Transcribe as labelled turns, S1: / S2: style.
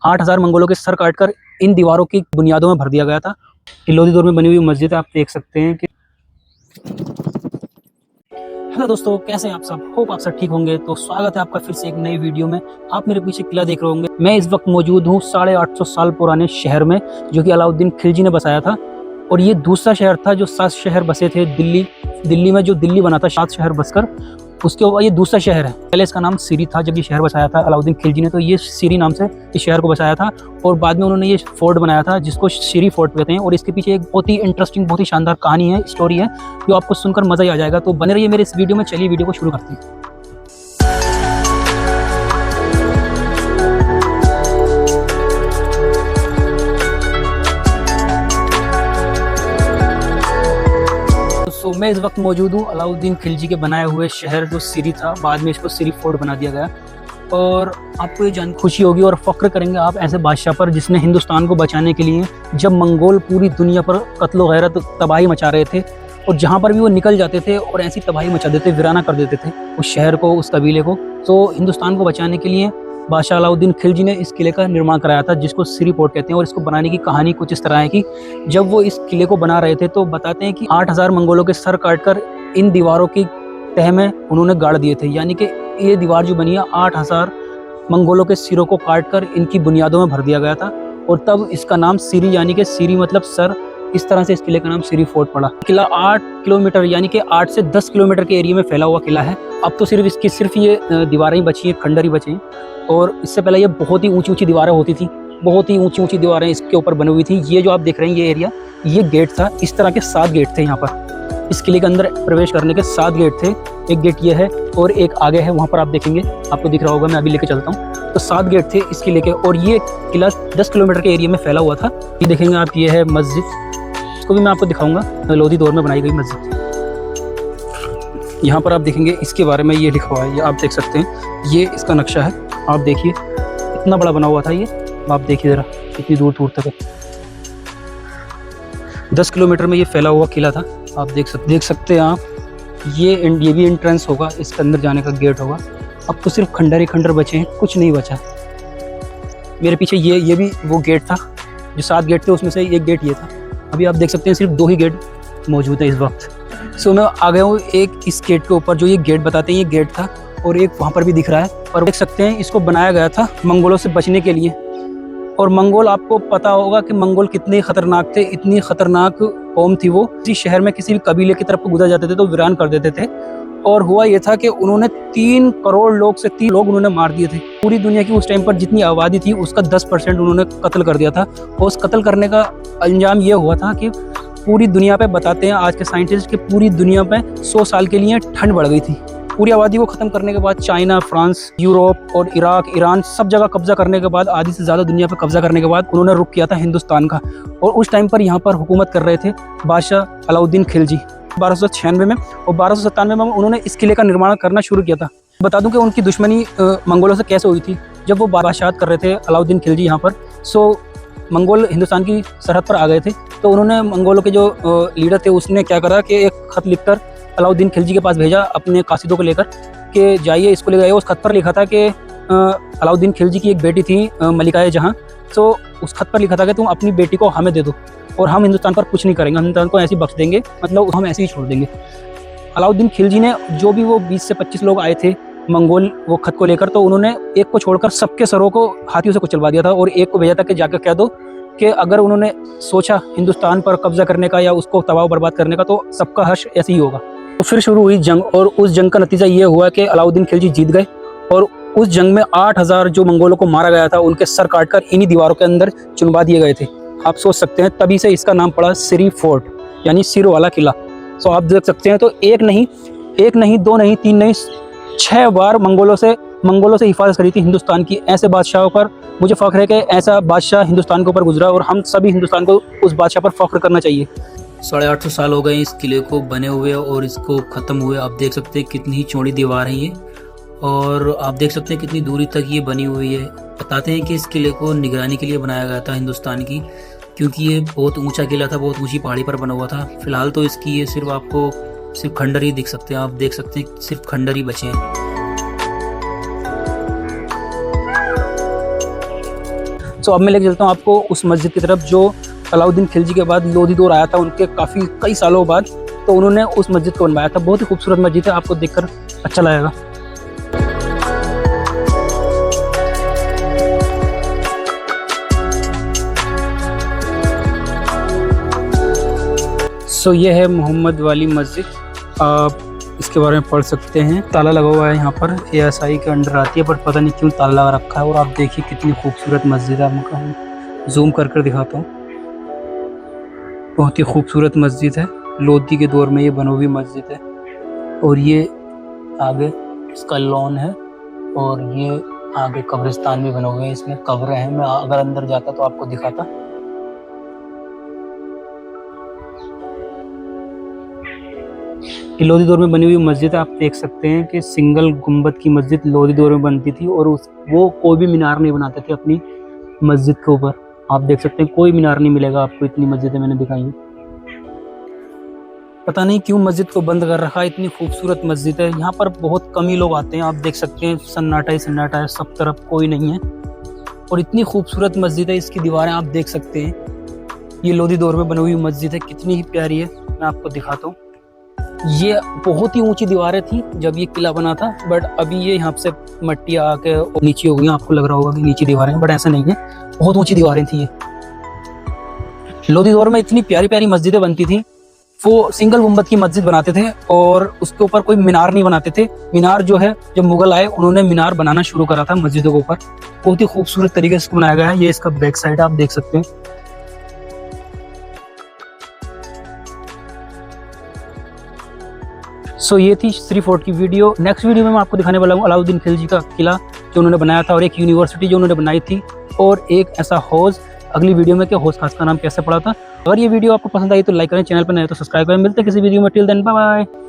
S1: 8000 मंगोलों के सर काटकर इन दीवारों की बुनियादों में भर दिया गया था। ये लोधी दौर में बनी हुई मस्जिद है, आप देख सकते हैं कि। हेलो दोस्तों, कैसे हैं आप सब? होप आप सब ठीक होंगे। तो स्वागत है आपका फिर से एक नई वीडियो में। आप मेरे पीछे किला देख रहे होंगे। मैं इस वक्त मौजूद हूँ 850 साल पुराने शहर में, जो कि अलाउद्दीन खिलजी ने बसाया था। और ये दूसरा शहर था जो 7 शहर बसे थे। दिल्ली में जो दिल्ली बना था 7 शहर बसकर, उसके बाद ये दूसरा शहर है। पहले इसका नाम सिरी था जब ये शहर बसाया था अलाउद्दीन खिलजी ने, तो ये सिरी नाम से इस शहर को बसाया था। और बाद में उन्होंने ये फोर्ट बनाया था जिसको सिरी फोर्ट कहते हैं। और इसके पीछे एक बहुत ही इंटरेस्टिंग, बहुत ही शानदार कहानी है, स्टोरी है, जो आपको सुनकर मजा ही आ जाएगा। तो बने रहिए मेरे इस वीडियो में। चलिए वीडियो को शुरू करते हैं। मैं इस वक्त मौजूद हूँ अलाउद्दीन खिलजी के बनाए हुए शहर जो सिरी था, बाद में इसको सिरी फोर्ट बना दिया गया। और आपको ये जान खुशी होगी और फख्र करेंगे आप ऐसे बादशाह पर जिसने हिंदुस्तान को बचाने के लिए, जब मंगोल पूरी दुनिया पर कत्ल गैरत तबाही मचा रहे थे, और जहाँ पर भी वो निकल जाते थे और ऐसी तबाही मचा देते, वीराना कर देते थे उस शहर को, उस कबीले को, तो हिंदुस्तान को बचाने के लिए बादशाह अलाउद्दीन खिलजी ने इस किले का निर्माण कराया था जिसको सिरी फोर्ट कहते हैं। और इसको बनाने की कहानी कुछ इस तरह है कि जब वो इस किले को बना रहे थे तो बताते हैं कि 8000 मंगोलों के सर काटकर इन दीवारों की तह में उन्होंने गाड़ दिए थे। यानी कि ये दीवार जो बनी है 8000 मंगोलों के सिरों को काटकर इनकी बुनियादों में भर दिया गया था। और तब इसका नाम सिरी, यानी कि सिरी मतलब सर, इस तरह से इस किले का नाम सिरी फोर्ट पड़ा। किला 8 किलोमीटर यानी कि 8 से 10 किलोमीटर के एरिया में फैला हुआ किला है। अब तो सिर्फ इसकी ये दीवारें ही बची हैं, खंडर ही बचे हैं। और इससे पहले ये बहुत ही ऊंची ऊंची दीवारें होती थी, बहुत ही ऊंची ऊंची दीवारें इसके ऊपर बनी हुई थी। ये जो आप देख रहे हैं ये एरिया, ये गेट था। इस तरह के 7 गेट थे यहाँ पर। इस किले के अंदर प्रवेश करने के 7 गेट थे। एक गेट ये है और एक आगे है, वहाँ पर आप देखेंगे, आपको दिख रहा होगा, मैं अभी लेके चलता हूँ। तो 7 गेट थे इस किले के। और ये किला 10 किलोमीटर के एरिया में फैला हुआ था। ये देखेंगे आप, ये है मस्जिद, इसको भी मैं आपको दिखाऊंगा। लोधी दौर में बनाई गई मस्जिद। यहाँ पर आप देखेंगे इसके बारे में ये लिखा हुआ है, ये आप देख सकते हैं। ये इसका नक्शा है, आप देखिए इतना बड़ा बना हुआ था ये। आप देखिए ज़रा कितनी दूर दूर तक है। 10 किलोमीटर में ये फैला हुआ किला था। आप देख सकते हैं आप। ये भी एंट्रेंस होगा, इसके अंदर जाने का गेट होगा। अब तो सिर्फ खंडर ही खंडर बचे हैं, कुछ नहीं बचा। मेरे पीछे ये भी वो गेट था। जो 7 गेट थे उसमें से एक गेट ये था। अभी आप देख सकते हैं सिर्फ 2 ही गेट मौजूद है इस वक्त। मैं आ गया हूँ एक इस गेट के ऊपर, जो ये गेट बताते हैं ये गेट था। और एक वहाँ पर भी दिख रहा है। और देख सकते हैं इसको बनाया गया था मंगोलों से बचने के लिए। और मंगोल, आपको पता होगा कि मंगोल कितने खतरनाक थे, इतनी खतरनाक कौम थी वो। किसी शहर में किसी भी कबीले की तरफ गुजर जाते थे तो वीरान कर देते थे। और हुआ ये था कि उन्होंने 3 करोड़ लोग से 3 लोग उन्होंने मार दिए थे। पूरी दुनिया की उस टाइम पर जितनी आबादी थी उसका 10% उन्होंने कत्ल कर दिया था। और उस कत्ल करने का अंजाम ये हुआ था कि पूरी दुनिया पे, बताते हैं आज के साइंटिस्ट, कि पूरी दुनिया पे 100 साल के लिए ठंड बढ़ गई थी। पूरी आबादी को ख़त्म करने के बाद चाइना, फ्रांस, यूरोप और इराक, ईरान सब जगह कब्जा करने के बाद, आधी से ज़्यादा दुनिया पर कब्जा करने के बाद, उन्होंने रुख किया था हिंदुस्तान का। और उस टाइम पर यहाँ पर हुकूमत कर रहे थे बादशाह अलाउद्दीन खिलजी 1296 में। और 1297 में उन्होंने इस किले का निर्माण करना शुरू किया था। बता दूं कि उनकी दुश्मनी मंगोलों से कैसे हुई थी। जब वो बादशाहत कर रहे थे अलाउद्दीन खिलजी यहाँ पर, मंगोल हिंदुस्तान की सरहद पर आ गए थे। तो उन्होंने, मंगोलों के जो लीडर थे, उसने क्या करा कि एक खत लिखकर अलाउद्दीन खिलजी के पास भेजा अपने कासिदों को लेकर कि जाइए इसको ले जाइए। उस खत पर लिखा था कि अलाउद्दीन खिलजी की एक बेटी थी मलिकाए जहाँ। तो उस खत पर लिखा था कि तुम अपनी बेटी को हमें दे दो और हम हिंदुस्तान पर कुछ नहीं करेंगे, हम हिंदुस्तान को ऐसे ही बख्श देंगे, मतलब हम ऐसे ही छोड़ देंगे। अलाउद्दीन खिलजी ने, जो भी वो 20 से 25 लोग आए थे मंगोल वो खत को लेकर, तो उन्होंने एक को छोड़कर सबके सरों को हाथियों से कुचलवा दिया था। और एक को भेजा था कि जाकर कह दो कि अगर उन्होंने सोचा हिंदुस्तान पर कब्जा करने का या उसको तबाह बर्बाद करने का, तो सबका हश्र ऐसे ही होगा। तो फिर शुरू हुई जंग। और उस जंग का नतीजा ये हुआ कि अलाउद्दीन खिलजी जीत गए। और उस जंग में 8000 जो मंगोलों को मारा गया था, उनके सर काटकर इन्हीं दीवारों के अंदर चुनवा दिए गए थे। आप सोच सकते हैं, तभी से इसका नाम पड़ा सिरी फोर्ट, यानी सिर वाला किला। आप देख सकते हैं, तो एक नहीं, 2 नहीं, 3 नहीं, 6 बार मंगोलों से हिफाजत करी थी हिंदुस्तान की। ऐसे बादशाहों पर मुझे फ़ख्र है कि ऐसा बादशाह हिंदुस्तान के ऊपर गुजरा, और हम सभी हिंदुस्तान को उस बादशाह पर फ़ख्र करना चाहिए। 850 साल हो गए इस किले को बने हुए और इसको ख़त्म हुए। आप देख सकते हैं कितनी ही चौड़ी दीवार है ये, और आप देख सकते हैं कितनी दूरी तक ये बनी हुई है। बताते हैं कि इस किले को निगरानी के लिए बनाया गया था हिंदुस्तान की, क्योंकि ये बहुत ऊंचा किला था, बहुत ऊंची पहाड़ी पर बना हुआ था। फिलहाल तो इसकी ये सिर्फ खंडर ही दिख सकते हैं। आप देख सकते हैं सिर्फ खंडर ही बचे हैं। सो अब मैं लेके चलता हूँ आपको उस मस्जिद की तरफ जो अलाउद्दीन खिलजी के बाद लोधी दौर आया था उनके कई सालों बाद, तो उन्होंने उस मस्जिद को बनवाया था। बहुत ही खूबसूरत मस्जिद है, आपको देखकर अच्छा लगेगा। सो ये है मोहम्मद वाली मस्जिद, आप इसके बारे में पढ़ सकते हैं। ताला लगा हुआ है यहाँ पर, ASI के अंडर आती है, पर पता नहीं क्यों ताला लगा रखा है। और आप देखिए कितनी खूबसूरत मस्जिद है, आपको जूम कर दिखाता हूँ। बहुत ही खूबसूरत मस्जिद है, लोधी के दौर में ये बनी हुई मस्जिद है। और ये आगे इसका लॉन है और ये आगे कब्रिस्तान भी बने हुए हैं, इसमें कब्रें हैं। मैं अगर अंदर जाता तो आपको दिखाता। लोधी दौर में बनी हुई मस्जिद है, आप देख सकते हैं कि सिंगल गुंबद की मस्जिद लोधी दौर में बनती थी और वो कोई भी मीनार नहीं बनाते थे अपनी मस्जिद के ऊपर। आप देख सकते हैं कोई मीनार नहीं मिलेगा आपको, इतनी मस्जिदें मैंने दिखाई हैं। पता नहीं क्यों मस्जिद को बंद कर रखा है, इतनी खूबसूरत मस्जिद है। यहाँ पर बहुत कम ही लोग आते हैं, आप देख सकते हैं सन्नाटा ही सन्नाटा है, सब तरफ कोई नहीं है। और इतनी खूबसूरत मस्जिद है, इसकी दीवारें आप देख सकते हैं। ये लोधी दौर में बनी हुई मस्जिद है, कितनी ही प्यारी है, मैं आपको दिखाता हूँ। ये बहुत ही ऊंची दीवारें थी जब ये किला बना था, बट अभी ये यहाँ से मट्टी आके नीचे हो गई। आपको लग रहा होगा कि नीचे दीवारें, बट ऐसा नहीं है, बहुत ऊंची दीवारें थी ये। लोधी दौर में इतनी प्यारी प्यारी मस्जिदें बनती थी। वो सिंगल गुंबद की मस्जिद बनाते थे और उसके ऊपर कोई मीनार नहीं बनाते थे। मीनार जो है, जब मुगल आए उन्होंने मीनार बनाना शुरू करा था मस्जिदों के ऊपर। बहुत ही खूबसूरत तरीके से बनाया गया है। ये इसका बैक साइड आप देख सकते हैं। सो ये थी श्री फोर्ट की वीडियो। नेक्स्ट वीडियो में मैं आपको दिखाने वाला हूँ अलाउद्दीन खिलजी का किला जो उन्होंने बनाया था, और एक यूनिवर्सिटी जो उन्होंने बनाई थी, और एक ऐसा हौज। अगली वीडियो में कि हौज खास का नाम कैसे पड़ा था। अगर ये वीडियो आपको पसंद आई तो लाइक करें, चैनल पर नए तो सब्सक्राइब करें। मिलते हैं किसी वीडियो में, टिल देन बाय बाय।